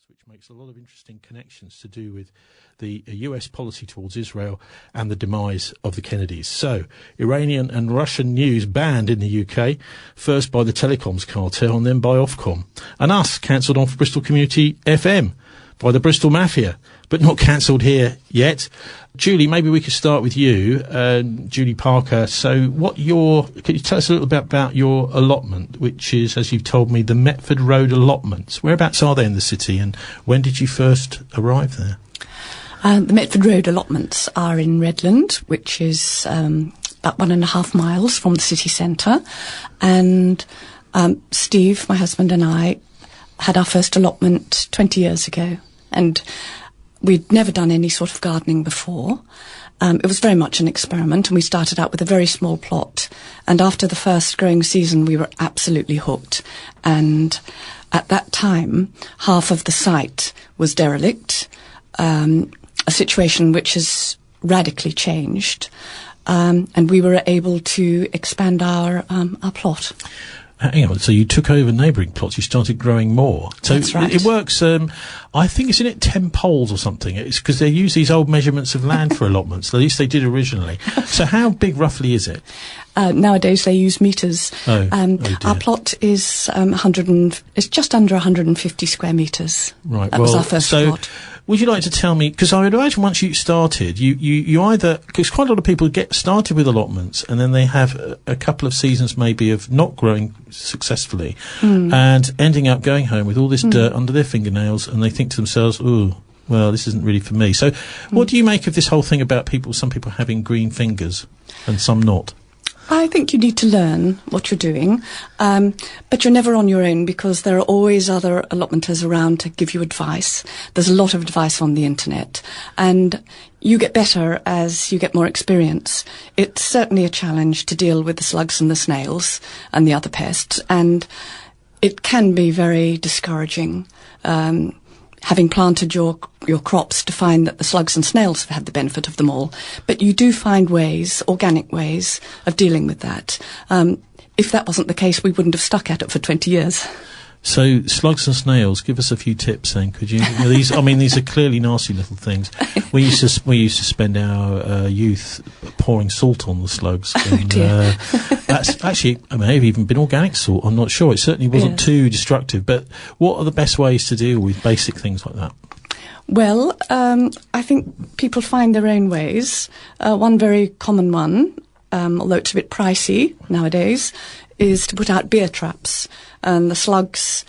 which makes a lot of interesting connections to do with the US policy towards Israel and the demise of the Kennedys. So, Iranian and Russian news banned in the UK, first by the telecoms cartel and then by Ofcom. And us, cancelled on for Bristol Community FM by the Bristol Mafia, but not cancelled here yet. Julie, maybe we could start with you, Julie Parker. So can you tell us a little bit about your allotment, which is, as you've told me, the Metford Road Allotments. Whereabouts are they in the city, and when did you first arrive there? The Metford Road Allotments are in Redland, which is about 1.5 miles from the city centre. And Steve, my husband, and I had our first allotment 20 years ago. And we'd never done any sort of gardening before. It was very much an experiment, and we started out with a very small plot. And after the first growing season, we were absolutely hooked. And at that time, half of the site was derelict, a situation which has radically changed. And we were able to expand our plot. Hang on, so you took over neighbouring plots, you started growing more. So that's right. It works, I think it's in it 10 poles or something. It's because they use these old measurements of land for allotments, at least they did originally. So how big roughly is it? Nowadays they use metres. Our plot is it's just under 150 square metres. Right. That was our first plot. Would you like to tell me, because I would imagine once you started, you either, because quite a lot of people get started with allotments and then they have a couple of seasons maybe of not growing successfully and ending up going home with all this dirt under their fingernails, and they think to themselves, ooh, well, this isn't really for me. So what do you make of this whole thing about some people having green fingers and some not? I think you need to learn what you're doing, but you're never on your own because there are always other allotmenters around to give you advice. There's a lot of advice on the internet, and you get better as you get more experience. It's certainly a challenge to deal with the slugs and the snails and the other pests, and it can be very discouraging. Having planted your crops, to find that the slugs and snails have had the benefit of them all. But you do find ways, organic ways, of dealing with that. If that wasn't the case, we wouldn't have stuck at it for 20 years. So, slugs and snails, give us a few tips then, could you? These are clearly nasty little things. We used to spend our youth pouring salt on the slugs. Oh dear. That's actually, it may have even been organic salt, I'm not sure. It certainly wasn't too destructive. But what are the best ways to deal with basic things like that? Well, I think people find their own ways. One very common one, although it's a bit pricey nowadays, is to put out beer traps. And the slugs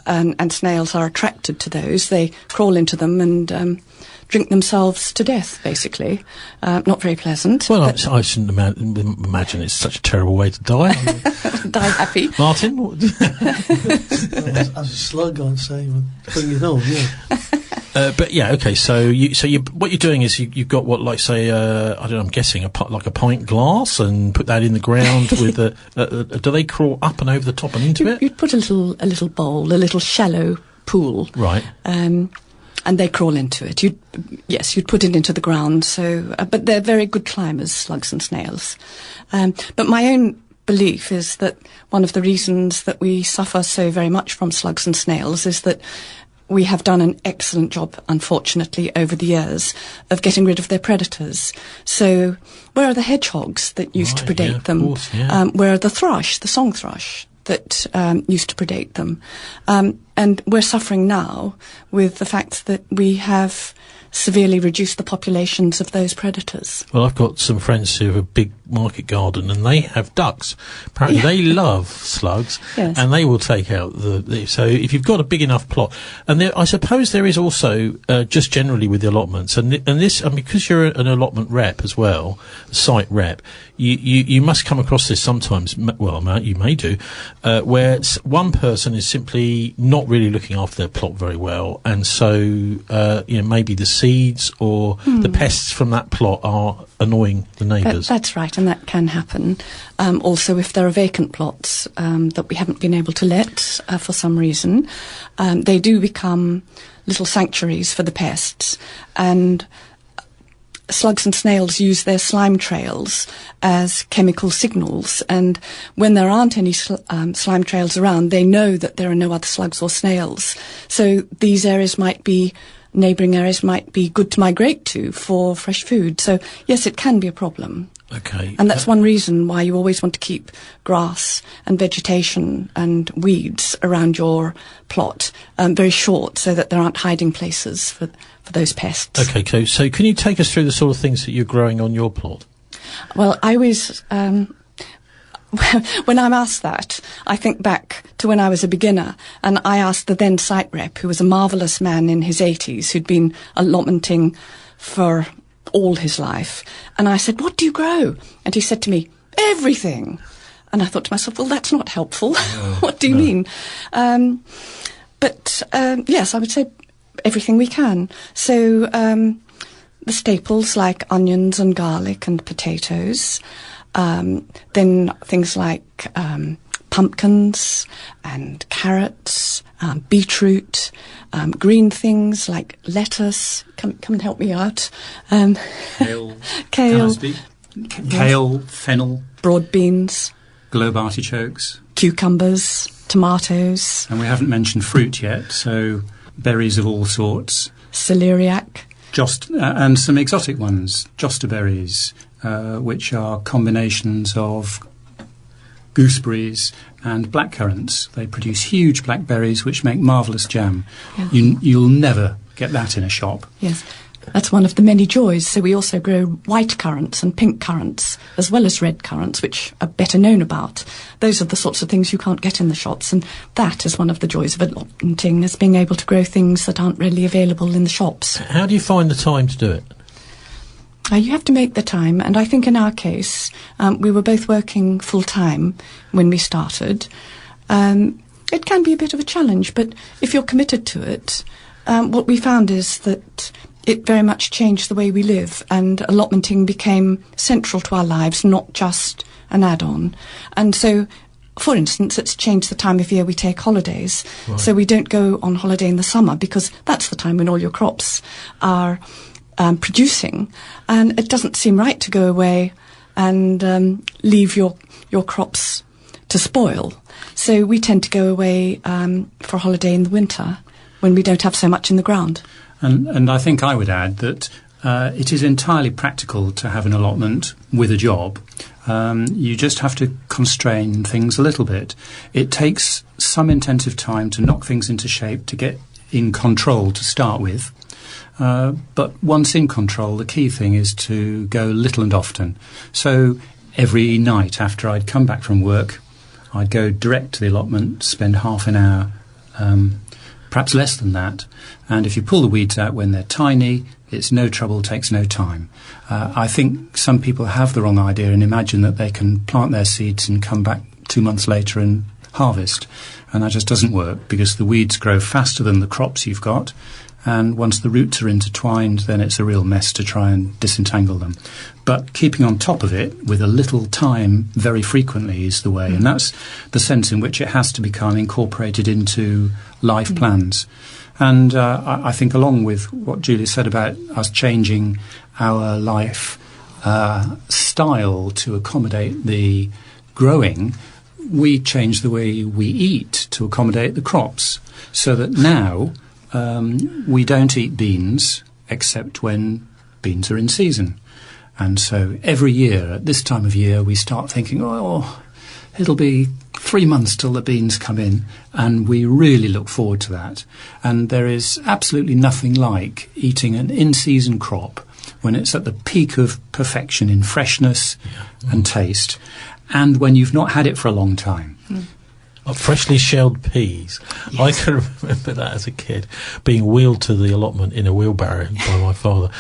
and snails are attracted to those. They crawl into them and drink themselves to death, basically. Not very pleasant. Well, I shouldn't imagine it's such a terrible way to die. Die happy. Martin? As a slug, I'd say, bring it on, yeah. But yeah, okay. So what you're doing is you've got what, like, say, I don't know, I'm guessing a pint glass, and put that in the ground with do they crawl up and over the top and into it? You'd put a little bowl, a little shallow pool, right? And they crawl into it. You'd put it into the ground. So, but they're very good climbers, slugs and snails. But my own belief is that one of the reasons that we suffer so very much from slugs and snails is that we have done an excellent job, unfortunately, over the years of getting rid of their predators. So where are the hedgehogs that used to predate them? Course, yeah. Where are the thrush, the song thrush, that used to predate them? And we're suffering now with the fact that we have severely reduced the populations of those predators. Well, I've got some friends who have a big market garden, and they have ducks. Apparently they love slugs, and they will take out so if you've got a big enough plot, and I suppose there is also just generally with the allotments, and this, because you're an allotment rep as well, site rep, you must come across this sometimes. Well, you may do, where one person is simply not really looking after their plot very well, and so maybe the seeds or the pests from that plot are annoying the neighbours. That's right, and that can happen. Also, if there are vacant plots that we haven't been able to let for some reason, they do become little sanctuaries for the pests. And slugs and snails use their slime trails as chemical signals, and when there aren't any slime trails around, they know that there are no other slugs or snails. So these neighbouring areas might be good to migrate to for fresh food. So yes, it can be a problem. Okay. And that's one reason why you always want to keep grass and vegetation and weeds around your plot very short, so that there aren't hiding places for those pests. Okay, so can you take us through the sort of things that you're growing on your plot? Well, I always, when I'm asked that, I think back to when I was a beginner, and I asked the then site rep, who was a marvellous man in his 80s, who'd been allotmenting for all his life, and I said, "What do you grow?" And he said to me, "Everything." And I thought to myself, well, that's not helpful. What do you mean? But yes, I would say everything we can. So the staples like onions and garlic and potatoes, then things like pumpkins and carrots, beetroot, green things like lettuce. Come and help me out. Kale. Kale, fennel. Broad beans. Globe artichokes. Cucumbers, tomatoes. And we haven't mentioned fruit yet, so berries of all sorts. Celeriac. And some exotic ones, joster berries, which are combinations of gooseberries and blackcurrants. They produce huge blackberries which make marvellous jam. Yeah. You'll never get that in a shop. Yes, that's one of the many joys. So we also grow white currants and pink currants, as well as red currants, which are better known about. Those are the sorts of things you can't get in the shops, and that is one of the joys of allotmenting, is being able to grow things that aren't readily available in the shops. How do you find the time to do it? You have to make the time, and I think in our case, we were both working full-time when we started. It can be a bit of a challenge, but if you're committed to it, what we found is that it very much changed the way we live, and allotmenting became central to our lives, not just an add-on. And so, for instance, it's changed the time of year we take holidays. Right. So we don't go on holiday in the summer, because that's the time when all your crops are producing, and it doesn't seem right to go away and leave your crops to spoil. So we tend to go away for a holiday in the winter when we don't have so much in the ground. And I think I would add that it is entirely practical to have an allotment with a job. You just have to constrain things a little bit. It takes some intensive time to knock things into shape, to get in control to start with. But once in control, the key thing is to go little and often. So every night after I'd come back from work, I'd go direct to the allotment, spend half an hour, perhaps less than that. And if you pull the weeds out when they're tiny, it's no trouble, takes no time. I think some people have the wrong idea and imagine that they can plant their seeds and come back 2 months later and harvest. And that just doesn't work, because the weeds grow faster than the crops you've got. And once the roots are intertwined, then it's a real mess to try and disentangle them. But keeping on top of it with a little time very frequently is the way. And that's the sense in which it has to become incorporated into life plans. And I think, along with what Julie said about us changing our life style to accommodate the growing, we changed the way we eat to accommodate the crops. So that now we don't eat beans except when beans are in season. And so every year, at this time of year, we start thinking, oh, it'll be 3 months till the beans come in, and we really look forward to that. And there is absolutely nothing like eating an in-season crop when it's at the peak of perfection in freshness and taste, and when you've not had it for a long time. Freshly shelled peas. Yes. I can remember that as a kid, being wheeled to the allotment in a wheelbarrow by my father.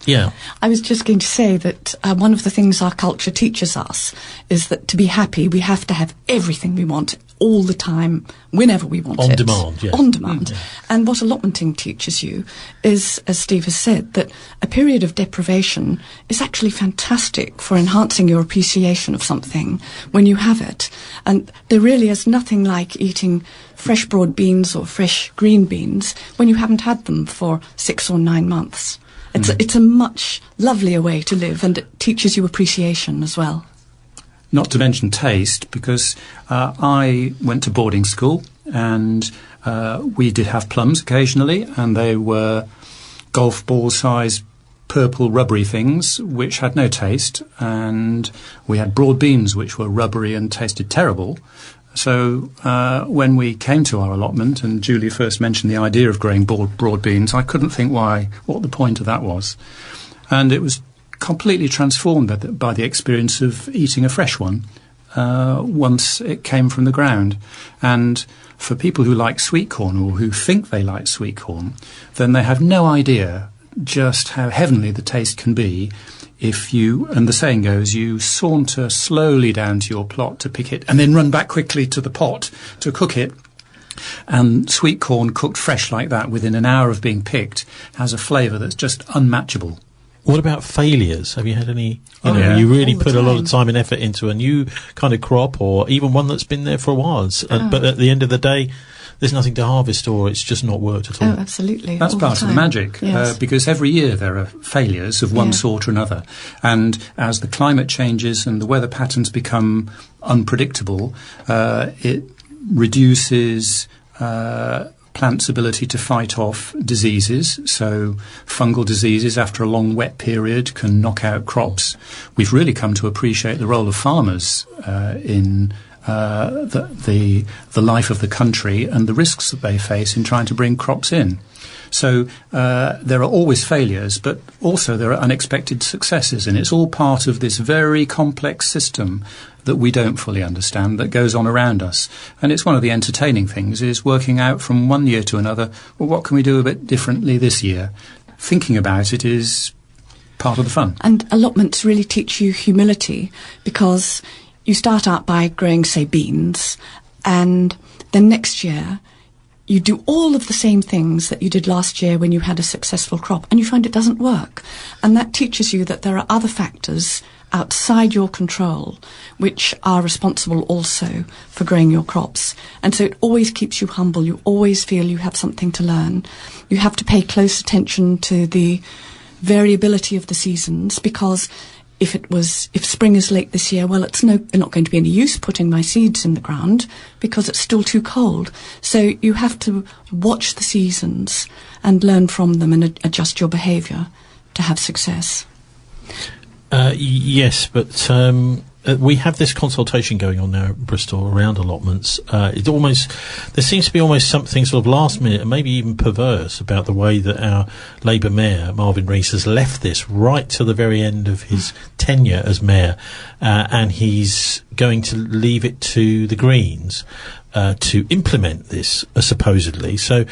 Yeah. I was just going to say that one of the things our culture teaches us is that to be happy, we have to have everything we want all the time, whenever we want it. On demand, yes. On demand. And what allotmenting teaches you is, as Steve has said, that a period of deprivation is actually fantastic for enhancing your appreciation of something when you have it. And there really is nothing like eating fresh broad beans or fresh green beans when you haven't had them for 6 or 9 months. It's a much lovelier way to live, and it teaches you appreciation as well. Not to mention taste, because I went to boarding school, and we did have plums occasionally, and they were golf ball size purple rubbery things which had no taste, and we had broad beans which were rubbery and tasted terrible. So when we came to our allotment and Julie first mentioned the idea of growing broad beans, I couldn't think what the point of that was. And it was completely transformed by the experience of eating a fresh one once it came from the ground. And for people who like sweet corn, or who think they like sweet corn, then they have no idea just how heavenly the taste can be if you, and the saying goes, you saunter slowly down to your plot to pick it and then run back quickly to the pot to cook it. And sweet corn cooked fresh like that within an hour of being picked has a flavour that's just unmatchable. What about failures? Have you had any, Yeah. you really All the put a lot of time. time and effort into a new kind of crop, or even one that's been there for a while, but at the end of the day, there's nothing to harvest, or it's just not worked at all? Oh, absolutely. That's all part of the time. magic, Yes. because every year there are failures of one Yeah. sort or another. And as the climate changes and the weather patterns become unpredictable, it reduces plants' ability to fight off diseases. So fungal diseases after a long wet period can knock out crops. We've really come to appreciate the role of farmers in the life of the country and the risks that they face in trying to bring crops in. So there are always failures, but also there are unexpected successes, and it's all part of this very complex system that we don't fully understand that goes on around us. And it's one of the entertaining things, is working out from one year to another, well, what can we do a bit differently this year? Thinking about it is part of the fun. And allotments really teach you humility, because you start out by growing, say, beans, and then next year you do all of the same things that you did last year when you had a successful crop, and you find it doesn't work. And that teaches you that there are other factors outside your control which are responsible also for growing your crops. And so it always keeps you humble. You always feel you have something to learn. You have to pay close attention to the variability of the seasons, because if spring is late this year, well, it's not going to be any use putting my seeds in the ground because it's still too cold. So you have to watch the seasons and learn from them and adjust your behaviour to have success. Yes, but we have this consultation going on now at Bristol around allotments. There seems to be almost something sort of last minute and maybe even perverse about the way that our Labour Mayor, Marvin Rees, has left this right to the very end of his tenure as Mayor, and he's going to leave it to the Greens to implement this, supposedly. So,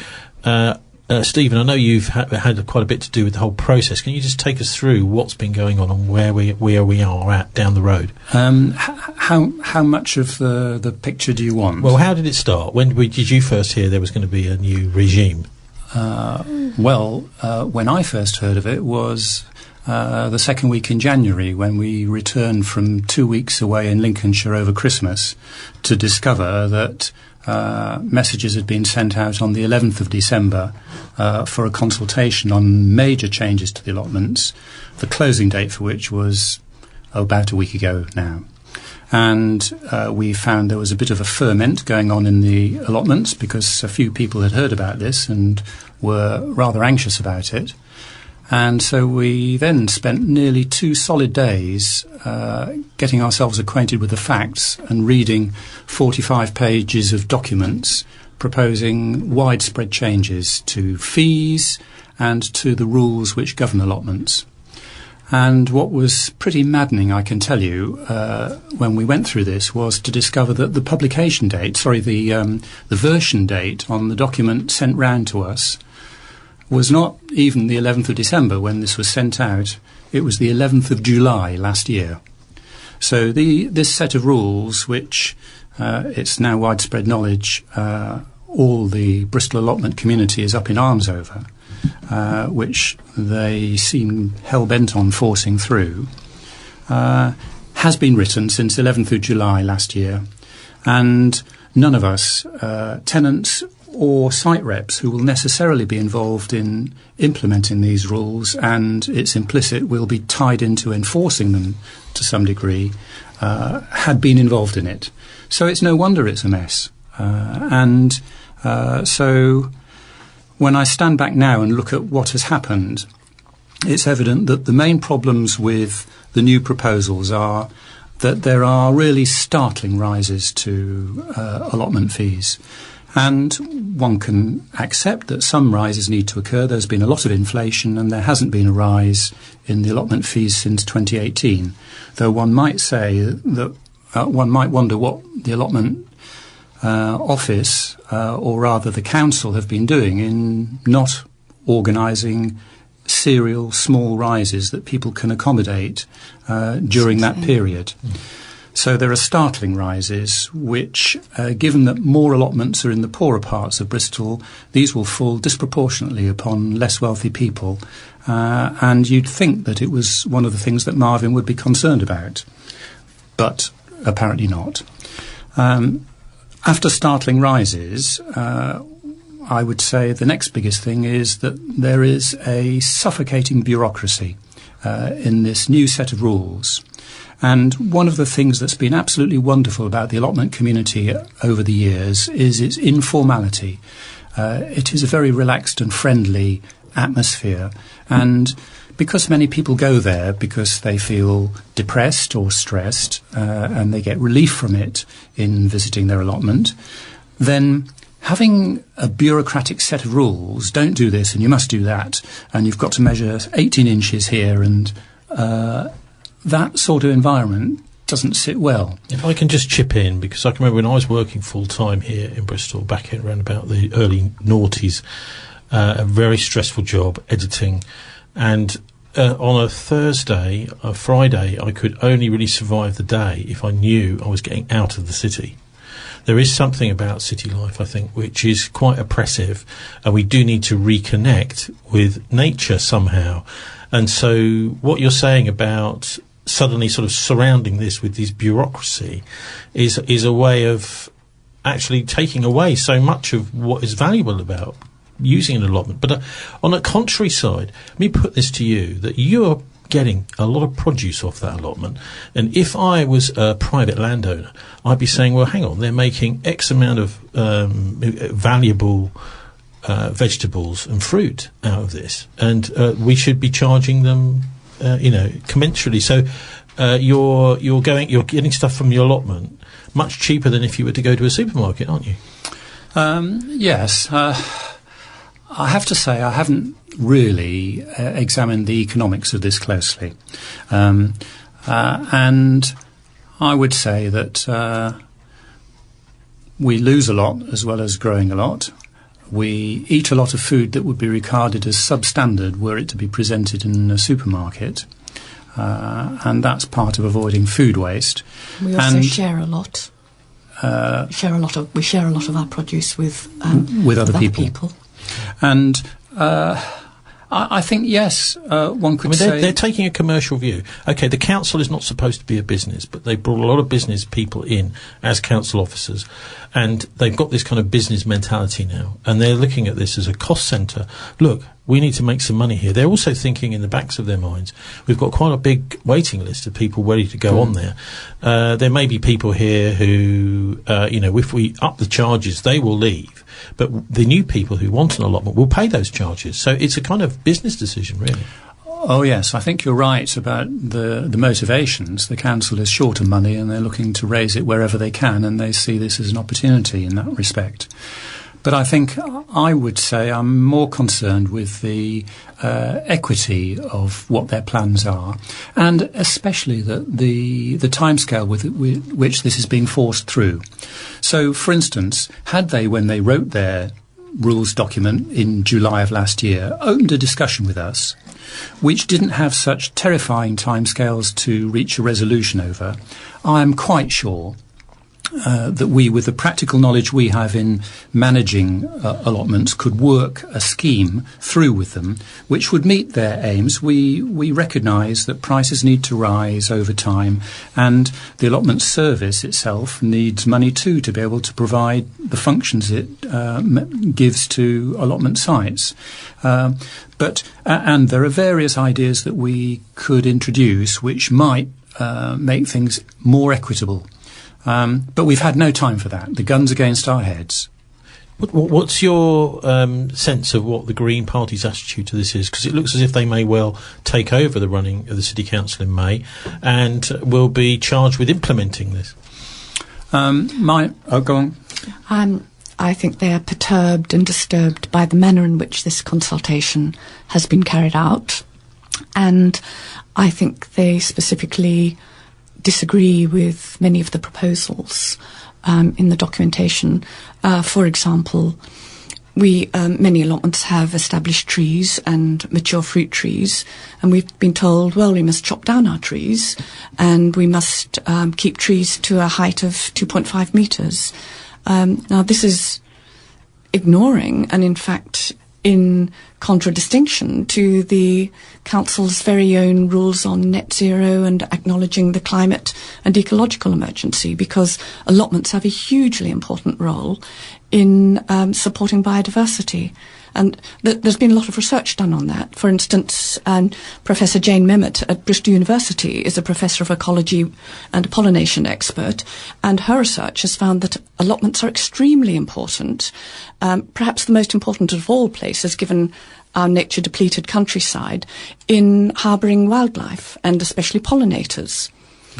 Stephen, I know you've had quite a bit to do with the whole process. Can you just take us through what's been going on and where we are at down the road? How much of the picture do you want? Well, how did it start? When did you first hear there was going to be a new regime? When I first heard of it was the second week in January, when we returned from 2 weeks away in Lincolnshire over Christmas to discover that messages had been sent out on the 11th of December for a consultation on major changes to the allotments, the closing date for which was about a week ago now. And we found there was a bit of a ferment going on in the allotments, because a few people had heard about this and were rather anxious about it. And so we then spent nearly 2 solid days getting ourselves acquainted with the facts and reading 45 pages of documents proposing widespread changes to fees and to the rules which govern allotments. And what was pretty maddening, I can tell you, when we went through this, was to discover that the publication date, the version date on the document sent round to us was not even the 11th of December when this was sent out. It was the 11th of July last year. So this set of rules, which it's now widespread knowledge all the Bristol allotment community is up in arms over, which they seem hell-bent on forcing through, has been written since 11th of July last year. And none of us, tenants or site reps who will necessarily be involved in implementing these rules, and it's implicit will be tied into enforcing them to some degree, had been involved in it. So it's no wonder it's a mess. So when I stand back now and look at what has happened, it's evident that the main problems with the new proposals are that there are really startling rises to allotment fees. And one can accept that some rises need to occur. There's been a lot of inflation and there hasn't been a rise in the allotment fees since 2018. Though one might say that one might wonder what the allotment office, or rather the council, have been doing in not organising serial small rises that people can accommodate during that period. So there are startling rises which, given that more allotments are in the poorer parts of Bristol, these will fall disproportionately upon less wealthy people. And you'd think that it was one of the things that Marvin would be concerned about, but apparently not. After startling rises, I would say the next biggest thing is that there is a suffocating bureaucracy in this new set of rules. And one of the things that's been absolutely wonderful about the allotment community over the years is its informality. It is a very relaxed and friendly atmosphere. And because many people go there because they feel depressed or stressed, and they get relief from it in visiting their allotment, then having a bureaucratic set of rules, don't do this and you must do that, and you've got to measure 18 inches here, and that sort of environment doesn't sit well. If I can just chip in, because I can remember when I was working full-time here in Bristol back in around about the early noughties, a very stressful job, editing, and on a Thursday, a Friday, I could only really survive the day if I knew I was getting out of the city. There is something about city life, I think, which is quite oppressive, and we do need to reconnect with nature somehow. And so what you're saying about suddenly sort of surrounding this with this bureaucracy is a way of actually taking away so much of what is valuable about using an allotment. But on a contrary side, let me put this to you, that you are getting a lot of produce off that allotment. And if I was a private landowner, I'd be saying, well, hang on, they're making X amount of valuable vegetables and fruit out of this, and we should be charging them, commensurately. So you're getting stuff from your allotment much cheaper than if you were to go to a supermarket, aren't you? Yes. I have to say I haven't really examined the economics of this closely. And I would say that we lose a lot as well as growing a lot. We eat a lot of food that would be regarded as substandard were it to be presented in a supermarket. And that's part of avoiding food waste. We also share a lot. We share a lot of our produce with other people. And I think, yes, one could say... They're taking a commercial view. OK, the council is not supposed to be a business, but they brought a lot of business people in as council officers, and they've got this kind of business mentality now, and they're looking at this as a cost centre. Look, we need to make some money here. They're also thinking in the backs of their minds, we've got quite a big waiting list of people ready to go on there. There may be people here who, if we up the charges, they will leave. But the new people who want an allotment will pay those charges. So it's a kind of business decision, really. Oh, yes. I think you're right about the motivations. The council is short of money and they're looking to raise it wherever they can, and they see this as an opportunity in that respect. But I think I would say I'm more concerned with the equity of what their plans are, and especially the timescale with which this is being forced through. So, for instance, had they, when they wrote their rules document in July of last year, opened a discussion with us, which didn't have such terrifying timescales to reach a resolution over, I'm quite sure that we, with the practical knowledge we have in managing allotments, could work a scheme through with them which would meet their aims. We recognise that prices need to rise over time, and the allotment service itself needs money too to be able to provide the functions it gives to allotment sites. And there are various ideas that we could introduce which might make things more equitable. But we've had no time for that. The gun's against our heads. What's your sense of what the Green Party's attitude to this is? Because it looks as if they may well take over the running of the City Council in May and will be charged with implementing this. Go on. I think they are perturbed and disturbed by the manner in which this consultation has been carried out. And I think they specifically disagree with many of the proposals in the documentation. For example, many allotments have established trees and mature fruit trees, and we've been told, well, we must chop down our trees and we must keep trees to a height of 2.5 metres. Now, this is ignoring and, in fact, in contradistinction to the Council's very own rules on net zero and acknowledging the climate and ecological emergency, because allotments have a hugely important role in supporting biodiversity. And there's been a lot of research done on that. For instance, Professor Jane Memmott at Bristol University is a professor of ecology and a pollination expert, and her research has found that allotments are extremely important, perhaps the most important of all places, given our nature-depleted countryside, in harbouring wildlife, and especially pollinators.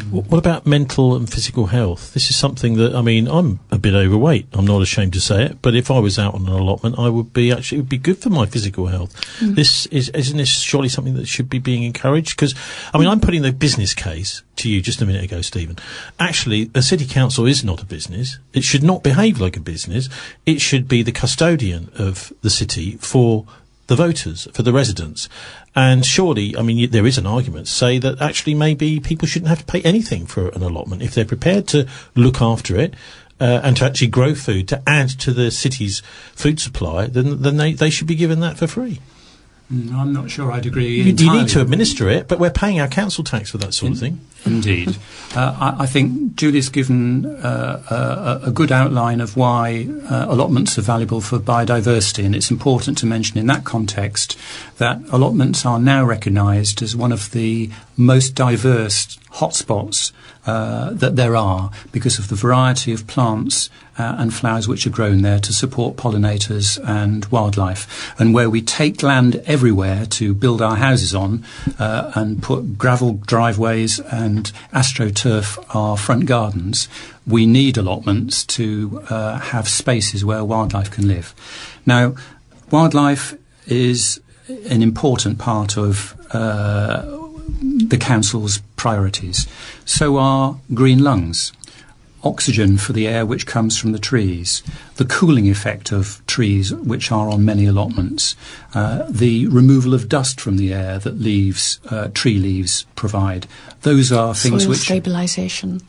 What about mental and physical health? This is something that, I mean, I'm a bit overweight. I'm not ashamed to say it. But if I was out on an allotment, it would be good for my physical health. Isn't this surely something that should be being encouraged? Because, I mean, I'm putting the business case to you just a minute ago, Stephen. Actually, a city council is not a business. It should not behave like a business. It should be the custodian of the city for the voters, for the residents. And surely, I mean, there is an argument to say that actually maybe people shouldn't have to pay anything for an allotment. If they're prepared to look after it and to actually grow food, to add to the city's food supply, then they should be given that for free. I'm not sure I'd agree You need to administer it, but we're paying our council tax for that sort of thing. Indeed. I think Julie's given a good outline of why allotments are valuable for biodiversity, and it's important to mention in that context that allotments are now recognised as one of the most diverse hotspots that there are, because of the variety of plants and flowers which are grown there to support pollinators and wildlife, and where we take land everywhere to build our houses on and put gravel driveways and astroturf our front gardens, we need allotments to have spaces where wildlife can live. Now, wildlife is an important part of the council's priorities. So are green lungs, oxygen for the air which comes from the trees, the cooling effect of trees which are on many allotments, the removal of dust from the air that tree leaves provide. Those are things soil which... stabilisation.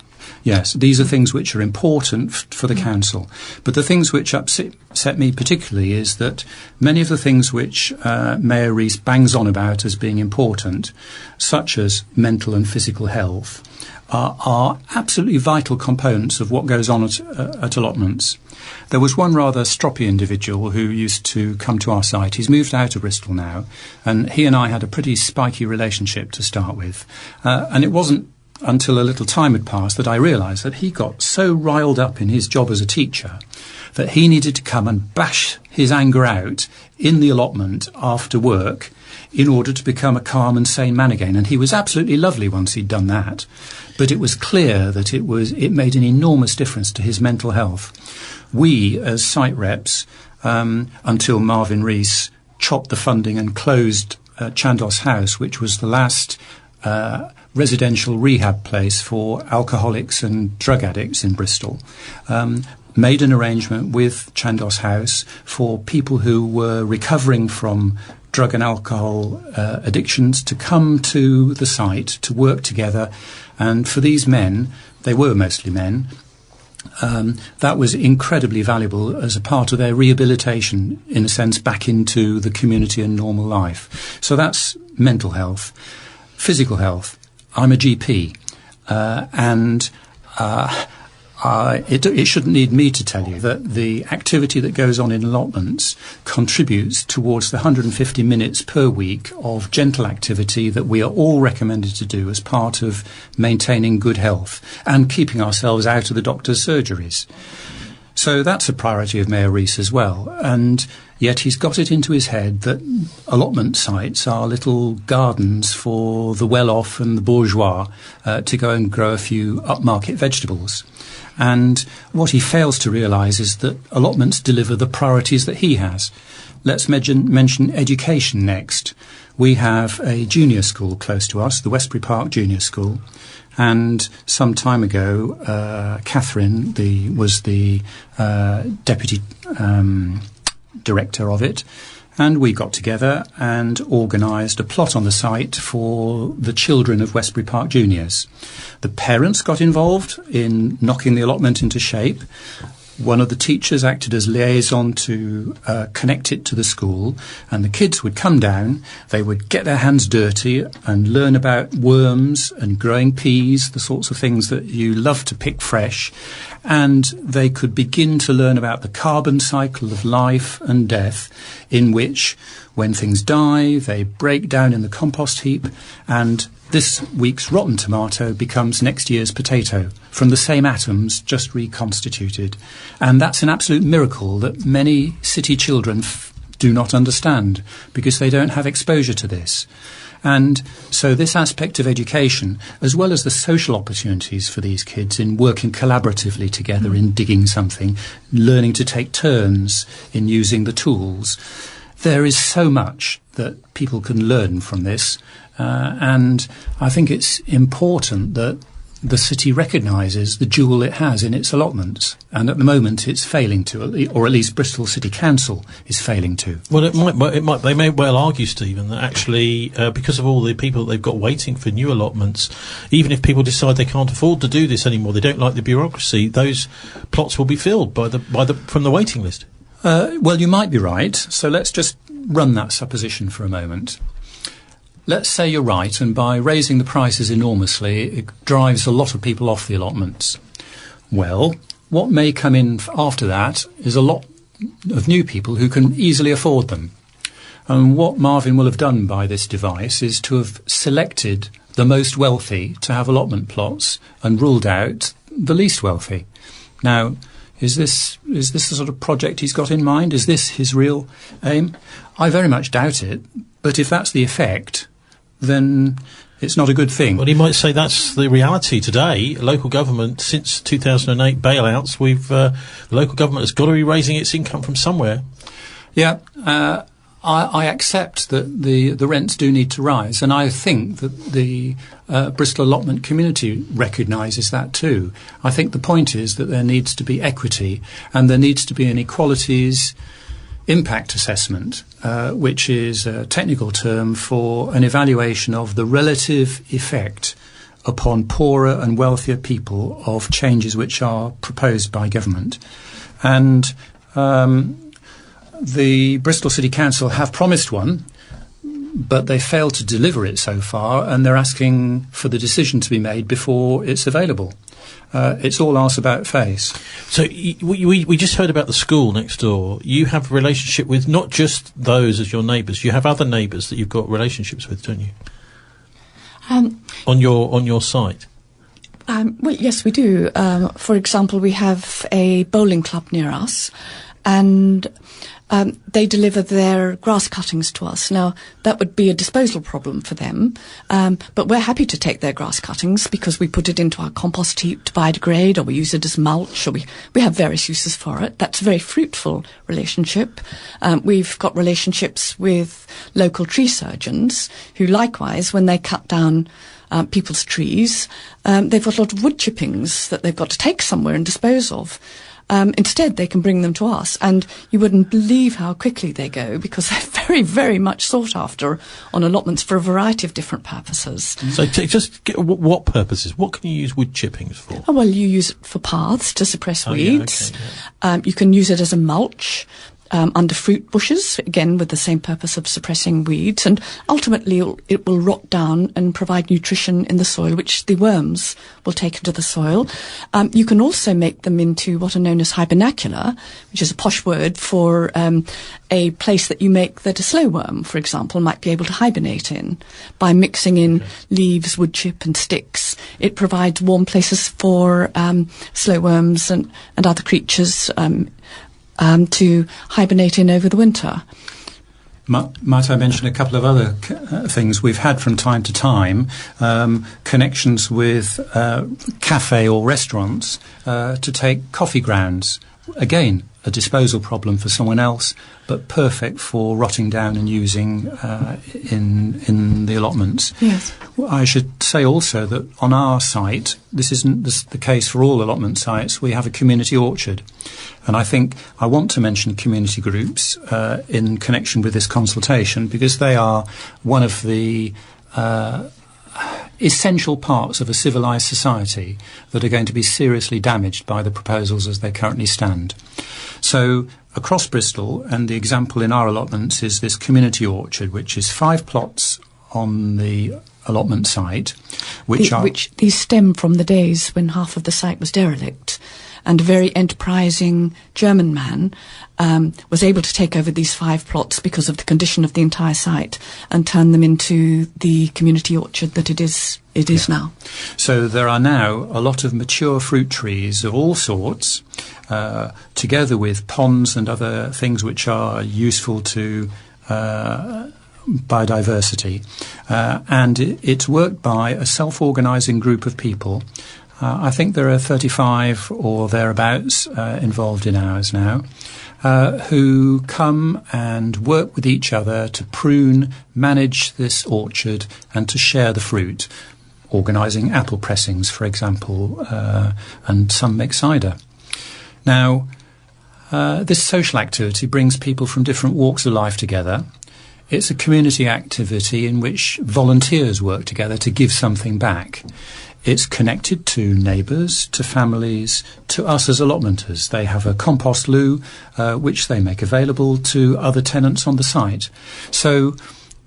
Yes, these are things which are important for the council. But the things which upset me particularly is that many of the things which Mayor Rees bangs on about as being important, such as mental and physical health, are absolutely vital components of what goes on at allotments. There was one rather stroppy individual who used to come to our site. He's moved out of Bristol now, and he and I had a pretty spiky relationship to start with. And it wasn't until a little time had passed that I realised that he got so riled up in his job as a teacher that he needed to come and bash his anger out in the allotment after work in order to become a calm and sane man again. And he was absolutely lovely once he'd done that. But it was clear that it made an enormous difference to his mental health. We, as site reps, until Marvin Rees chopped the funding and closed Chandos House, which was the last residential rehab place for alcoholics and drug addicts in Bristol, made an arrangement with Chandos House for people who were recovering from drug and alcohol addictions to come to the site to work together. And for these men, they were mostly men, that was incredibly valuable as a part of their rehabilitation, in a sense, back into the community and normal life. So that's mental health. Physical health. I'm a GP, and it shouldn't need me to tell you that the activity that goes on in allotments contributes towards the 150 minutes per week of gentle activity that we are all recommended to do as part of maintaining good health and keeping ourselves out of the doctor's surgeries. So that's a priority of Mayor Rees as well. And yet he's got it into his head that allotment sites are little gardens for the well-off and the bourgeois to go and grow a few upmarket vegetables. And what he fails to realise is that allotments deliver the priorities that he has. Let's mention education next. We have a junior school close to us, the Westbury Park Junior School. And some time ago, Catherine was the deputy director of it, and we got together and organised a plot on the site for the children of Westbury Park Juniors. The parents got involved in knocking the allotment into shape. One of the teachers acted as liaison to connect it to the school, and the kids would come down, they would get their hands dirty and learn about worms and growing peas, the sorts of things that you love to pick fresh, and they could begin to learn about the carbon cycle of life and death, in which, when things die, they break down in the compost heap, and this week's rotten tomato becomes next year's potato from the same atoms just reconstituted. And that's an absolute miracle that many city children do not understand because they don't have exposure to this. And so this aspect of education, as well as the social opportunities for these kids in working collaboratively together in digging something, learning to take turns in using the tools, there is so much that people can learn from this. And I think it's important that the city recognises the jewel it has in its allotments. And at the moment it's failing to, or at least Bristol City Council is failing to. Well, they may well argue, Stephen, that actually because of all the people that they've got waiting for new allotments, even if people decide they can't afford to do this anymore, they don't like the bureaucracy, those plots will be filled from the waiting list. Well, you might be right. So let's just run that supposition for a moment. Let's say you're right, and by raising the prices enormously, it drives a lot of people off the allotments. Well, what may come in after that is a lot of new people who can easily afford them. And what Marvin will have done by this device is to have selected the most wealthy to have allotment plots and ruled out the least wealthy. Now, is this the sort of project he's got in mind? Is this his real aim? I very much doubt it, but if that's the effect, then it's not a good thing. Well, he might say that's the reality today. Local government, since 2008 bailouts, the local government has got to be raising its income from somewhere. Yeah, I accept that the rents do need to rise, and I think that the Bristol allotment community recognises that too. I think the point is that there needs to be equity, and there needs to be an equalities impact assessment, which is a technical term for an evaluation of the relative effect upon poorer and wealthier people of changes which are proposed by government. And the Bristol City Council have promised one, but they failed to deliver it so far, and they're asking for the decision to be made before it's available. It's all arse about face. So we just heard about the school next door. You have a relationship with not just those as your neighbours. You have other neighbours that you've got relationships with, don't you? On your site. Well, yes, we do. For example, we have a bowling club near us, and they deliver their grass cuttings to us. Now, that would be a disposal problem for them, but we're happy to take their grass cuttings because we put it into our compost heap to biodegrade, or we use it as mulch, or we have various uses for it. That's a very fruitful relationship. We've got relationships with local tree surgeons who likewise, when they cut down people's trees, they've got a lot of wood chippings that they've got to take somewhere and dispose of. Instead, they can bring them to us, and you wouldn't believe how quickly they go, because they're very, very much sought after on allotments for a variety of different purposes. So what purposes? What can you use wood chippings for? Oh, well, you use it for paths to suppress weeds. Yeah, okay, You can use it as a mulch. Under fruit bushes, again with the same purpose of suppressing weeds, and ultimately it will rot down and provide nutrition in the soil, which the worms will take into the soil. You can also make them into what are known as hibernacula, which is a posh word for a place that you make that a slow worm, for example, might be able to hibernate in by mixing in leaves, wood chip and sticks. It provides warm places for slow worms and other creatures to hibernate in over the winter. Might I mention a couple of other things we've had from time to time, connections with cafe or restaurants to take coffee grounds. Again, a disposal problem for someone else, but perfect for rotting down and using in the allotments. Yes. I should say also that on our site, this isn't the case for all allotment sites, we have a community orchard. And I think I want to mention community groups in connection with this consultation, because they are one of the essential parts of a civilised society that are going to be seriously damaged by the proposals as they currently stand. So across Bristol, and the example in our allotments is this community orchard, which is 5 plots on the allotment site, which these stem from the days when half of the site was derelict, and a very enterprising German man was able to take over these 5 plots because of the condition of the entire site and turn them into the community orchard that it is now. So there are now a lot of mature fruit trees of all sorts, together with ponds and other things which are useful to biodiversity. And it's worked by a self-organising group of people. I think there are 35 or thereabouts involved in ours now, who come and work with each other to prune, manage this orchard and to share the fruit, organising apple pressings, for example, and some make cider. Now, this social activity brings people from different walks of life together. It's a community activity in which volunteers work together to give something back. It's connected to neighbours, to families, to us as allotmenters. They have a compost loo, which they make available to other tenants on the site. So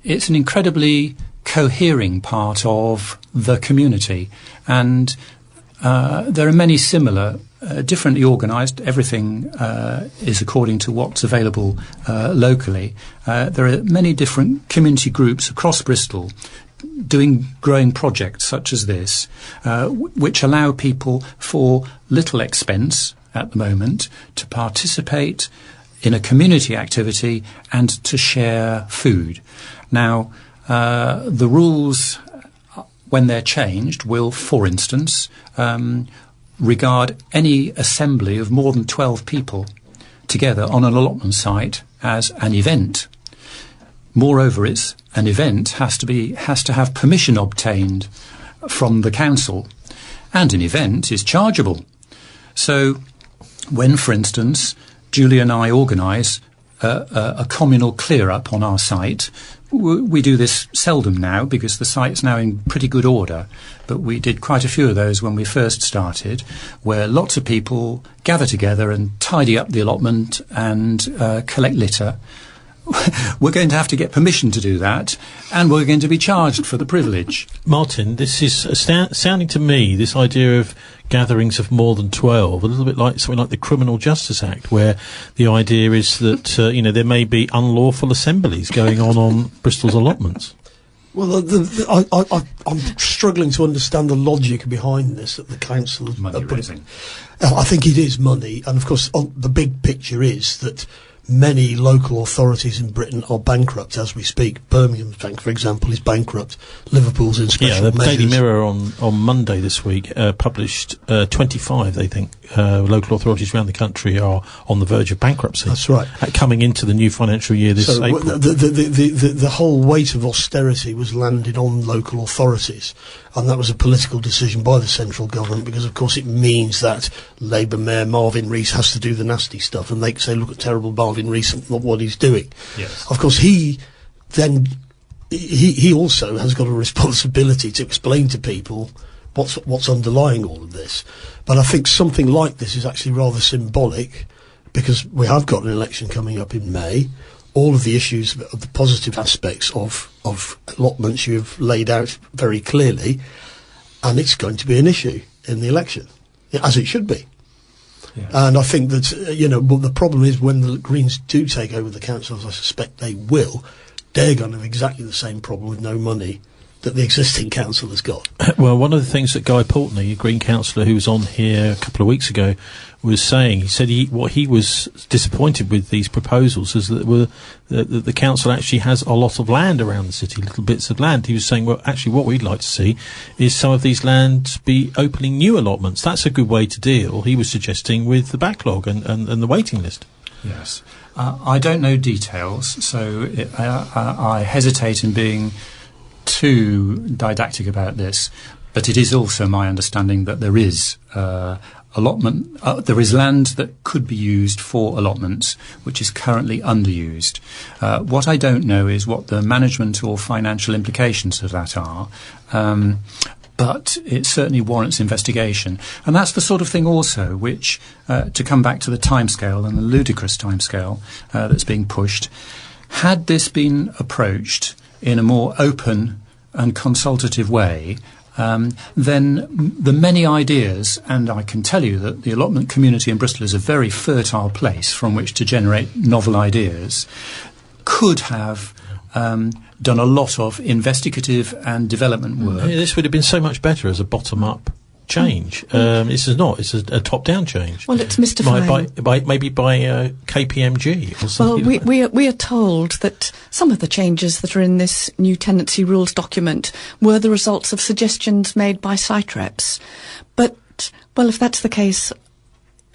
it's an incredibly cohering part of the community. And there are many similar, differently organised. Everything is according to what's available locally. There are many different community groups across Bristol doing growing projects such as this, which allow people for little expense at the moment to participate in a community activity and to share food. Now, the rules, when they're changed, will, for instance, regard any assembly of more than 12 people together on an allotment site as an event. Moreover, an event has to have permission obtained from the council, and an event is chargeable. So when, for instance, Julie and I organise a communal clear-up on our site, we do this seldom now because the site's now in pretty good order, but we did quite a few of those when we first started, where lots of people gather together and tidy up the allotment and collect litter. We're going to have to get permission to do that, and we're going to be charged for the privilege. Martin, this is sounding to me, this idea of gatherings of more than 12, a little bit like something like the Criminal Justice Act, where the idea is that there may be unlawful assemblies going on Bristol's allotments. Well, I'm struggling to understand the logic behind this at the council. Money raising. I think it is money, and of course the big picture is that many local authorities in Britain are bankrupt as we speak. Birmingham's bank, for example, is bankrupt. Liverpool's in special measures. The Daily Mirror on Monday this week published 25, they think, local authorities around the country are on the verge of bankruptcy. That's right. Coming into the new financial year this April. The whole weight of austerity was landed on local authorities. and that was a political decision by the central government, because of course it means that Labour Mayor Marvin Rees has to do the nasty stuff, and they can say, look at terrible Marvin Rees and what he's doing. Yes. Of course he also has got a responsibility to explain to people what's underlying all of this. But I think something like this is actually rather symbolic, because we have got an election coming up in May. All of the issues of the positive aspects of allotments you have laid out very clearly, and it's going to be an issue in the election, as it should be. Yes. And I think that, but the problem is when the Greens do take over the council, as I suspect they will, they're going to have exactly the same problem with no money that the existing council has got. Well, one of the things that Guy Portney, a Green councillor who was on here a couple of weeks ago, was saying, he said what he was disappointed with these proposals is that the council actually has a lot of land around the city, little bits of land. He was saying, well, actually what we'd like to see is some of these lands be opening new allotments. That's a good way to deal, he was suggesting, with the backlog and the waiting list. Yes. I don't know details, so I hesitate in being too didactic about this, but it is also my understanding that there is allotment. There is land that could be used for allotments, which is currently underused. What I don't know is what the management or financial implications of that are. But it certainly warrants investigation. And that's the sort of thing also which, to come back to the timescale and the ludicrous timescale that's being pushed, had this been approached in a more open and consultative way, then the many ideas, and I can tell you that the allotment community in Bristol is a very fertile place from which to generate novel ideas, could have done a lot of investigative and development work. This would have been so much better as a bottom-up change. This is not. It's a top-down change. Well, it's mystifying. Maybe by KPMG or something. Well, we are told that some of the changes that are in this new tenancy rules document were the results of suggestions made by site reps. But, well, if that's the case,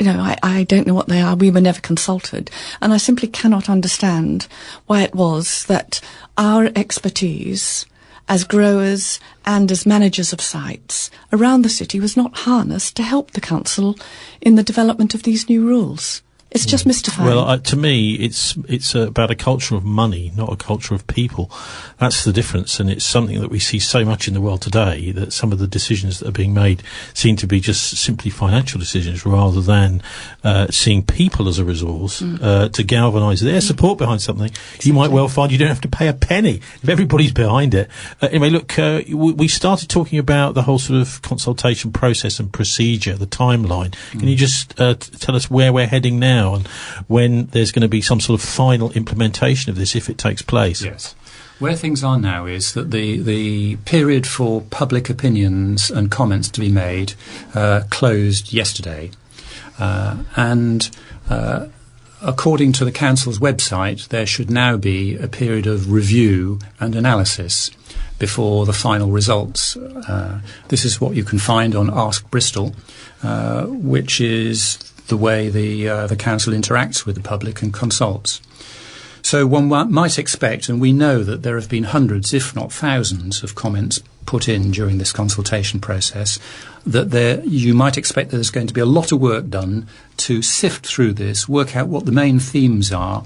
I don't know what they are. We were never consulted. And I simply cannot understand why it was that our expertise as growers and as managers of sites around the city was not harnessed to help the council in the development of these new rules. It's just mystifying. Well, to me, it's about a culture of money, not a culture of people. That's the difference, and it's something that we see so much in the world today, that some of the decisions that are being made seem to be just simply financial decisions rather than seeing people as a resource to galvanise their support behind something. You might well find you don't have to pay a penny if everybody's behind it. Anyway, look, we started talking about the whole sort of consultation process and procedure, the timeline. Can you just tell us where we're heading now and when there's going to be some sort of final implementation of this if it takes place? Yes. Where things are now is that the period for public opinions and comments to be made closed yesterday. And according to the council's website, there should now be a period of review and analysis before the final results. This is what you can find on Ask Bristol, which is the way the council interacts with the public and consults. So one might expect, and we know that there have been hundreds, if not thousands, of comments put in during this consultation process, that you might expect that there's going to be a lot of work done to sift through this, work out what the main themes are,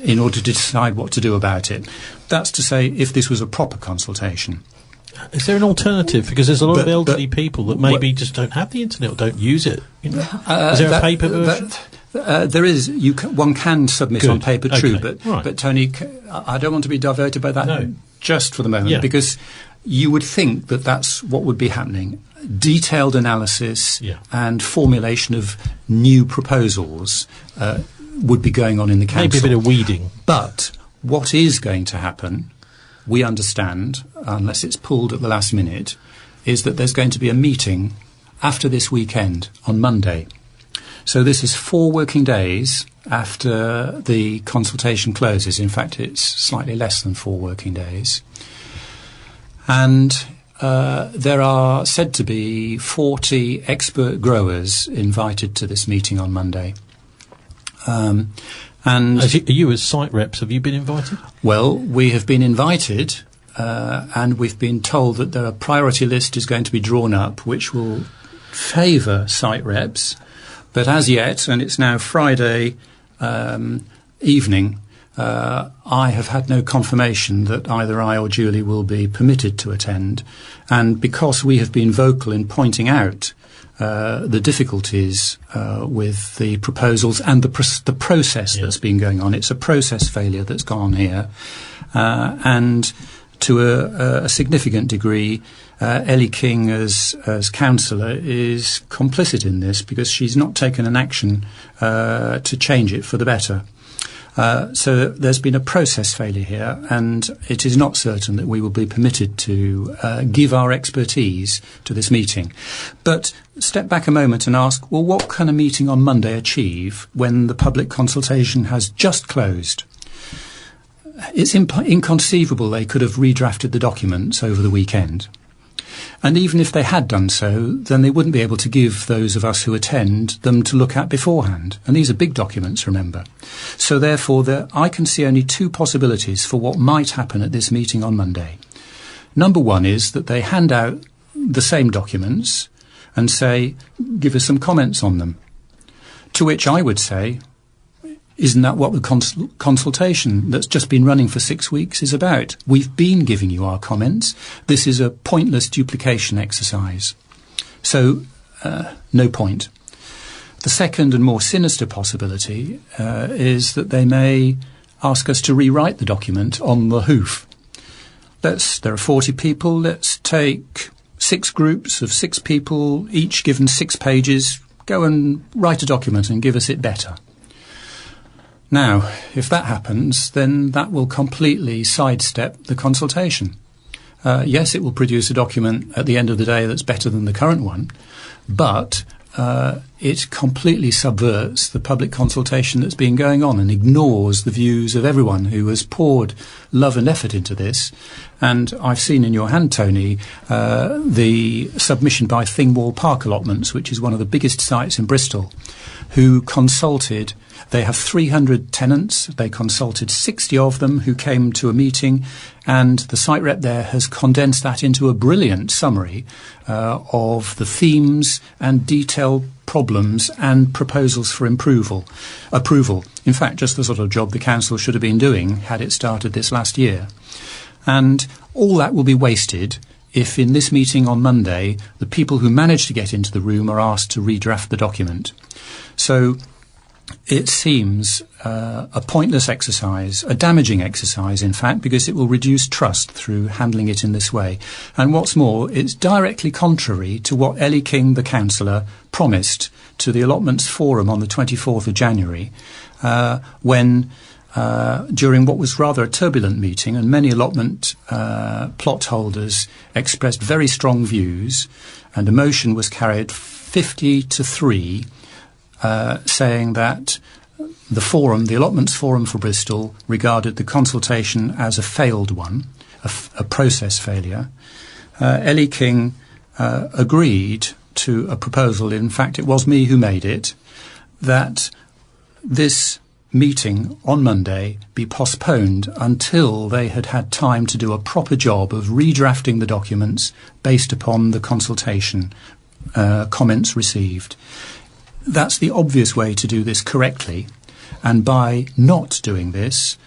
in order to decide what to do about it. That's to say, if this was a proper consultation. Is there an alternative? Because there's a lot of elderly people that maybe just don't have the internet or don't use it. Is there a paper version? There is. One can submit on paper, true, but Tony, I don't want to be diverted by that just for the moment, because you would think that that's what would be happening. Detailed analysis and formulation of new proposals would be going on in the council. Maybe a bit of weeding. But what is going to happen, we understand, unless it's pulled at the last minute, is that there's going to be a meeting after this weekend on Monday. So this is 4 working days after the consultation closes. In fact, it's slightly less than 4 working days. And there are said to be 40 expert growers invited to this meeting on Monday. And you as site reps, have you been invited? Well, we have been invited and we've been told that a priority list is going to be drawn up which will favour site reps, but as yet, and it's now Friday evening, I have had no confirmation that either I or Julie will be permitted to attend, and because we have been vocal in pointing out the difficulties with the proposals and the process that's been going on. It's a process failure that's gone on here, and to a significant degree, Ellie King as councillor is complicit in this because she's not taken an action to change it for the better. So there's been a process failure here, and it is not certain that we will be permitted to give our expertise to this meeting. But step back a moment and ask, well, what can a meeting on Monday achieve when the public consultation has just closed? It's inconceivable they could have redrafted the documents over the weekend. And even if they had done so, then they wouldn't be able to give those of us who attend them to look at beforehand. And these are big documents, remember. So therefore, I can see only two possibilities for what might happen at this meeting on Monday. Number one is that they hand out the same documents and say, give us some comments on them. To which I would say, isn't that what the consultation that's just been running for 6 weeks is about? We've been giving you our comments. This is a pointless duplication exercise. So, no point. The second and more sinister possibility is that they may ask us to rewrite the document on the hoof. There are 40 people. Let's take 6 groups of 6 people, each given 6 pages. Go and write a document and give us it better. Now, if that happens, then that will completely sidestep the consultation. Yes, it will produce a document at the end of the day that's better than the current one, but it completely subverts the public consultation that's been going on and ignores the views of everyone who has poured love and effort into this. And I've seen in your hand, Tony, the submission by Thingwall Park Allotments, which is one of the biggest sites in Bristol, who consulted. They have 300 tenants. They consulted 60 of them who came to a meeting, and the site rep there has condensed that into a brilliant summary of the themes and detailed problems and proposals for approval. In fact, just the sort of job the council should have been doing had it started this last year. And all that will be wasted if in this meeting on Monday the people who managed to get into the room are asked to redraft the document. So it seems a pointless exercise, a damaging exercise, in fact, because it will reduce trust through handling it in this way. And what's more, it's directly contrary to what Ellie King, the councillor, promised to the Allotments Forum on the 24th of January, when, during what was rather a turbulent meeting, and many allotment plot holders expressed very strong views, and a motion was carried 50-3, saying that the Allotments Forum for Bristol regarded the consultation as a failed one, a process failure. Ellie King agreed to a proposal, in fact it was me who made it, that this meeting on Monday be postponed until they had had time to do a proper job of redrafting the documents based upon the consultation comments received. That's the obvious way to do this correctly, and by not doing this,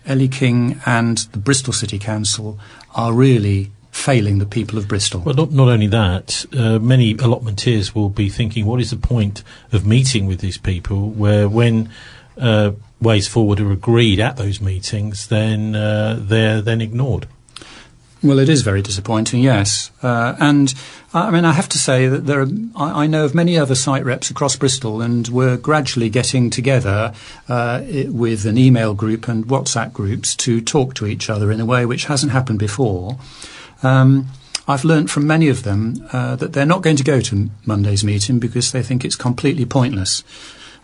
Ellie King and the Bristol City Council are really failing the people of Bristol. Well, not only that, many allotmenteers will be thinking, what is the point of meeting with these people, where when ways forward are agreed at those meetings, then they're then ignored? Well, it is very disappointing, yes. And I mean, I have to say that I know of many other site reps across Bristol, and we're gradually getting together with an email group and WhatsApp groups to talk to each other in a way which hasn't happened before. I've learnt from many of them that they're not going to go to Monday's meeting because they think it's completely pointless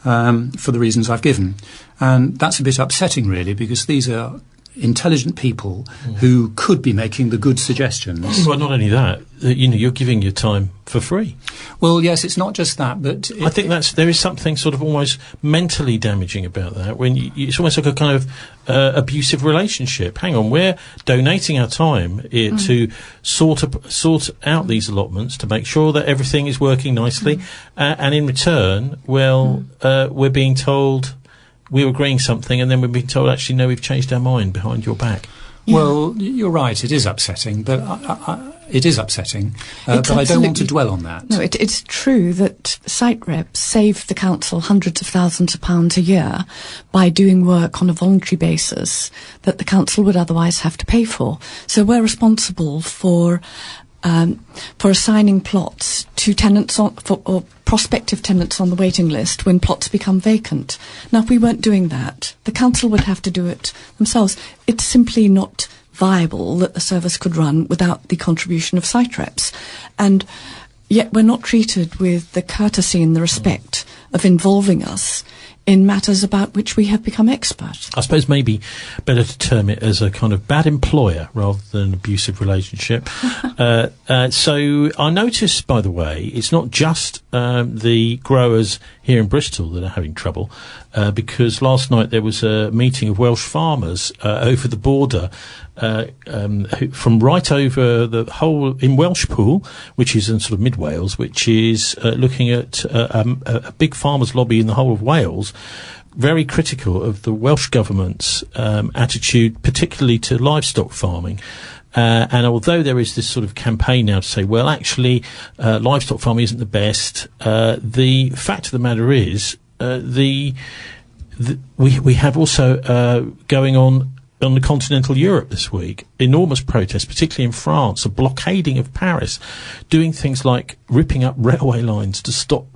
for the reasons I've given. And that's a bit upsetting, really, because these are intelligent people who could be making the good suggestions. Well, not only that, you're giving your time for free. Well, yes, it's not just that, but I think there is something sort of almost mentally damaging about that. When it's almost like a kind of abusive relationship. Hang on, we're donating our time here to sort out these allotments to make sure that everything is working nicely, and in return, we're being told we're agreeing something, and then we're being told, actually, no, we've changed our mind behind your back. Yeah. Well, you're right, it is upsetting, but it is upsetting, but I don't want to dwell on that. No, it's true that site reps save the council hundreds of thousands of pounds a year by doing work on a voluntary basis that the council would otherwise have to pay for. So we're responsible for assigning plots to tenants or prospective tenants on the waiting list when plots become vacant. Now, if we weren't doing that, the council would have to do it themselves. It's simply not viable that the service could run without the contribution of site reps. And yet we're not treated with the courtesy and the respect of involving us in matters about which we have become expert. I suppose maybe better to term it as a kind of bad employer rather than an abusive relationship. So I noticed, by the way, it's not just the growers here in Bristol that are having trouble, because last night there was a meeting of Welsh farmers over the border from right over the whole in Welshpool, which is in sort of mid Wales, which is looking at a big farmers' lobby in the whole of Wales, very critical of the Welsh government's attitude, particularly to livestock farming. And although there is this sort of campaign now to say, well, actually, livestock farming isn't the best, the fact of the matter is we have also going on the continental Europe this week, enormous protests, particularly in France, a blockading of Paris, doing things like ripping up railway lines to stop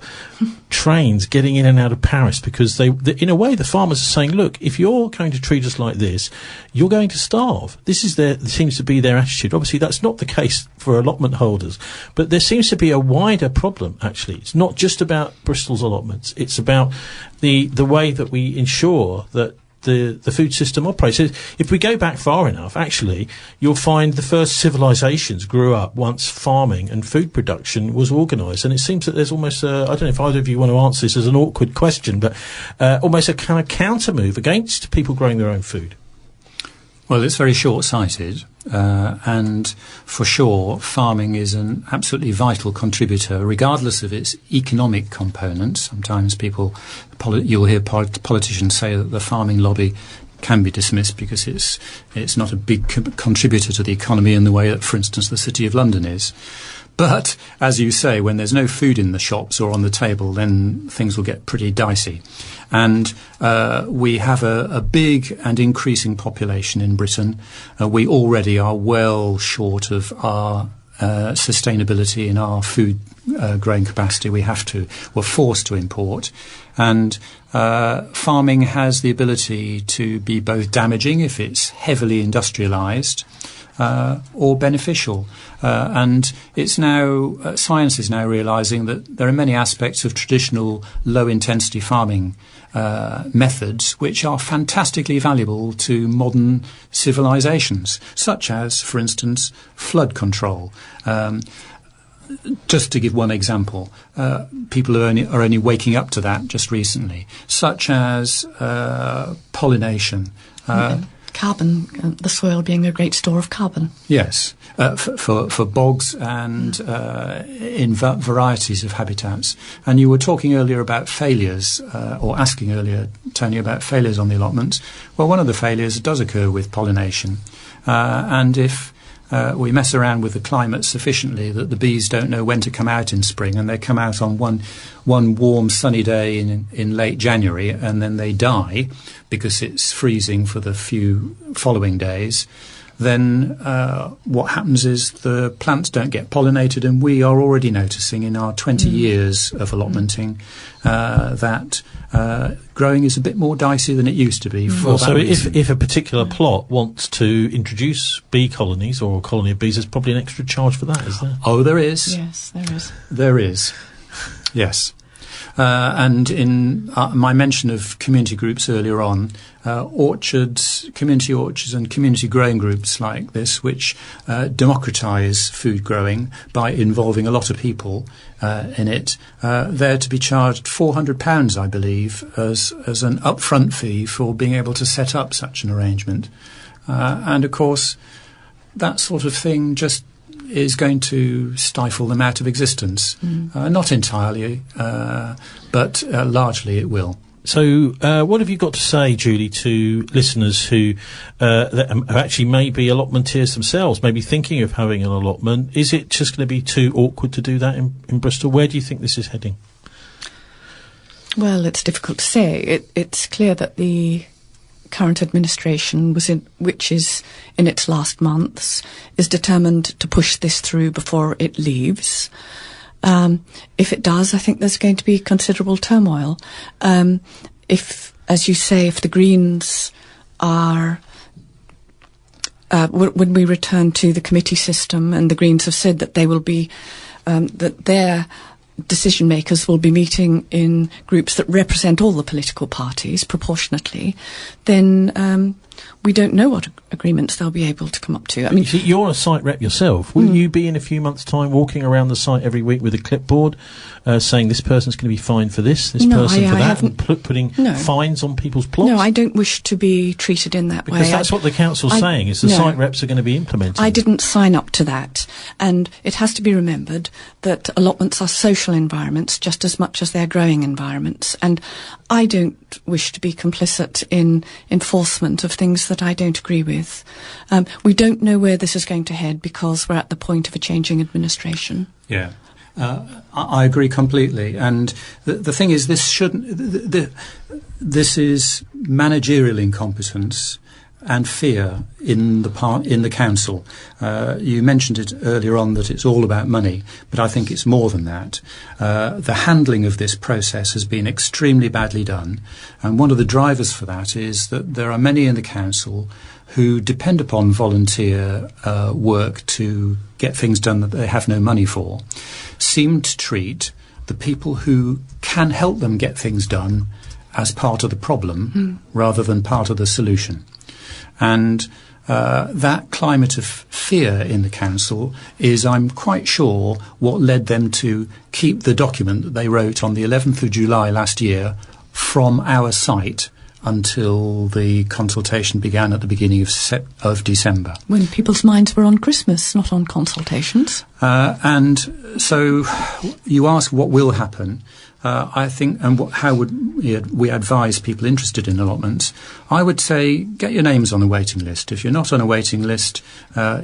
trains getting in and out of Paris, because in a way, the farmers are saying, look, if you're going to treat us like this, you're going to starve. This seems to be their attitude. Obviously, that's not the case for allotment holders, but there seems to be a wider problem, actually. It's not just about Bristol's allotments. It's about the way that we ensure that the food system operates. If we go back far enough, actually, you'll find the first civilizations grew up once farming and food production was organised. And it seems that there's almost I don't know if either of you want to answer this as an awkward question, but almost a kind of counter move against people growing their own food. Well, it's very short-sighted, and for sure, farming is an absolutely vital contributor, regardless of its economic component. Sometimes you'll hear politicians say that the farming lobby can be dismissed because it's not a big contributor to the economy in the way that, for instance, the City of London is. But, as you say, when there's no food in the shops or on the table, then things will get pretty dicey. And we have a big and increasing population in Britain. We already are well short of our sustainability in our food growing capacity. We're forced to import. And farming has the ability to be both damaging if it's heavily industrialised, or beneficial. And it's now, science is now realising that there are many aspects of traditional low-intensity farming methods which are fantastically valuable to modern civilizations, such as, for instance, flood control. Just to give one example, people are only waking up to that just recently, such as pollination. Carbon, the soil being a great store of carbon. Yes, for bogs and in varieties of habitats. And you were talking earlier about failures, or asking earlier, Tony, about failures on the allotments. Well, one of the failures does occur with pollination. And if we mess around with the climate sufficiently that the bees don't know when to come out in spring, and they come out on one warm sunny day in late January, and then they die because it's freezing for the few following days, then what happens is the plants don't get pollinated, and we are already noticing in our 20 years of allotmenting that growing is a bit more dicey than it used to be. So if a particular plot wants to introduce bee colonies or a colony of bees, there's probably an extra charge for that, is there? Oh, there is. Yes, there is. There is. Yes. And in my mention of community groups earlier on, community orchards and community growing groups like this, which democratise food growing by involving a lot of people in it, they're to be charged £400, I believe, as an upfront fee for being able to set up such an arrangement. And of course, that sort of thing just is going to stifle them out of existence. Not entirely, but largely it will. So what have you got to say, Julie, to listeners who actually may be allotmenteers themselves, maybe thinking of having an allotment? Is it just going to be too awkward to do that in Bristol? Where do you think this is heading? Well, it's difficult to say. It's clear that the current administration, which is in its last months, is determined to push this through before it leaves. If it does, I think there's going to be considerable turmoil. If, as you say, if the Greens are, when we return to the committee system, and the Greens have said that they will be, that their decision makers will be meeting in groups that represent all the political parties proportionately, then we don't know what agreements they'll be able to come up to. I mean, you're a site rep yourself. Will you be in a few months' time walking around the site every week with a clipboard saying this person's going to be fined for this person for that, and putting fines on people's plots? No, I don't wish to be treated in that way. Because that's what the council's saying, is the site reps are going to be implementing. I didn't sign up to that. And it has to be remembered that allotments are social environments just as much as they're growing environments. And I don't wish to be complicit in enforcement of things that I don't agree with. We don't know where this is going to head because we're at the point of a changing administration. Yeah. I agree completely, and the thing is, this shouldn't. This is managerial incompetence and fear in the council. You mentioned it earlier on that it's all about money, but I think it's more than that. The handling of this process has been extremely badly done, and one of the drivers for that is that there are many in the council who depend upon volunteer work to get things done that they have no money for, seem to treat the people who can help them get things done as part of the problem rather than part of the solution. And that climate of fear in the council is, I'm quite sure, what led them to keep the document that they wrote on the 11th of July last year from our site until the consultation began at the beginning of December. When people's minds were on Christmas, not on consultations. And so you ask what will happen. I think, and how would we advise people interested in allotments? I would say get your names on a waiting list. If you're not on a waiting list,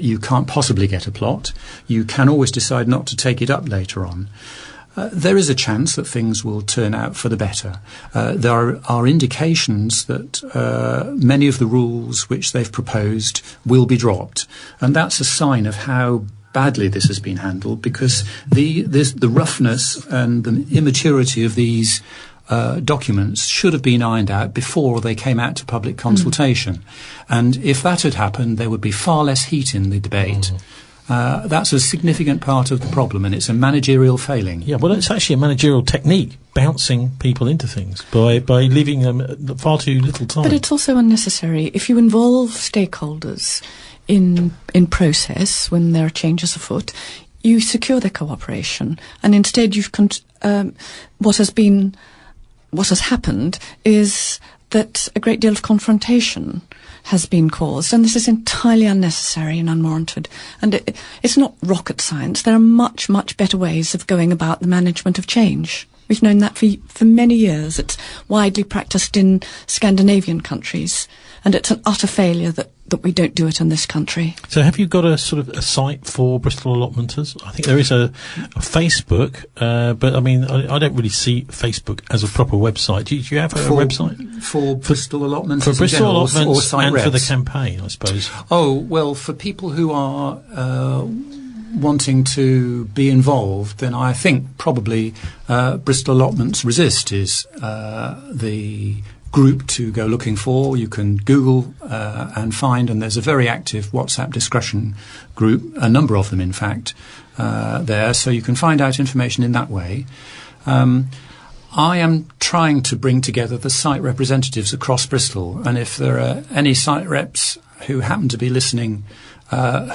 you can't possibly get a plot. You can always decide not to take it up later on. There is a chance that things will turn out for the better. There are indications that many of the rules which they've proposed will be dropped, and that's a sign of how badly this has been handled, because the roughness and the immaturity of these documents should have been ironed out before they came out to public consultation. And if that had happened, there would be far less heat in the debate. That's a significant part of the problem, and it's a managerial failing. Yeah, well, it's actually a managerial technique, bouncing people into things by leaving them far too little time. But it's also unnecessary. If you involve stakeholders in process when there are changes afoot, you secure their cooperation, and instead you've what has happened is that a great deal of confrontation has been caused, and this is entirely unnecessary and unwarranted. And it's not rocket science. There are much, much better ways of going about the management of change. We've known that for many years. It's widely practiced in Scandinavian countries, and it's an utter failure that we don't do it in this country. So have you got a sort of a site for Bristol Allotmenters? I think there is a Facebook, but I mean, I don't really see Facebook as a proper website. Do you have a website? For Bristol Allotmenters? For Bristol Allotments or site and reps? For the campaign, I suppose. Oh, well, for people who are wanting to be involved, then I think probably Bristol Allotments Resist is the group to go looking for. You can Google and find, and there's a very active WhatsApp discussion group, a number of them in fact, there, so you can find out information in that way. I am trying to bring together the site representatives across Bristol, and if there are any site reps who happen to be listening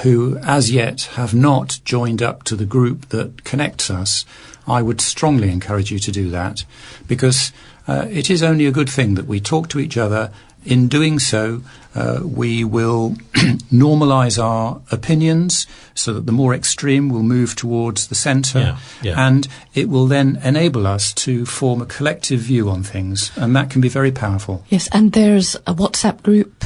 who as yet have not joined up to the group that connects us, I would strongly encourage you to do that, because it is only a good thing that we talk to each other. In doing so, we will normalise our opinions so that the more extreme will move towards the centre, and it will then enable us to form a collective view on things, and that can be very powerful. Yes, and there's a WhatsApp group,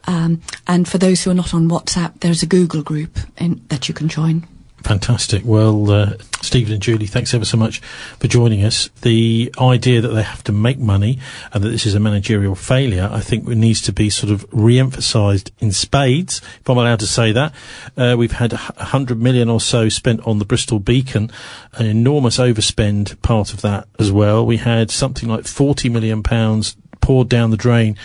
and for those who are not on WhatsApp, there's a Google group that you can join. Fantastic. Well, Stephen and Julie, thanks ever so much for joining us. The idea that they have to make money and that this is a managerial failure, I think it needs to be sort of re-emphasised in spades, if I'm allowed to say that. We've had 100 million or so spent on the Bristol Beacon, an enormous overspend part of that as well. We had something like £40 million poured down the drain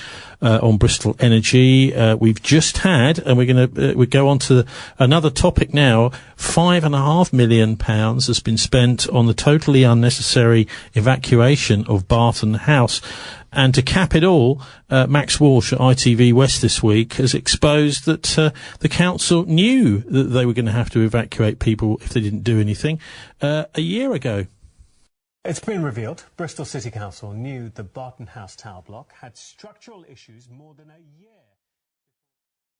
on Bristol Energy. We've just had, and we go on to another topic now, £5.5 million has been spent on the totally unnecessary evacuation of Barton House. And to cap it all, Max Walsh at ITV West this week has exposed that the council knew that they were going to have to evacuate people if they didn't do anything a year ago. It's been revealed Bristol City Council knew the Barton House tower block had structural issues more than a year.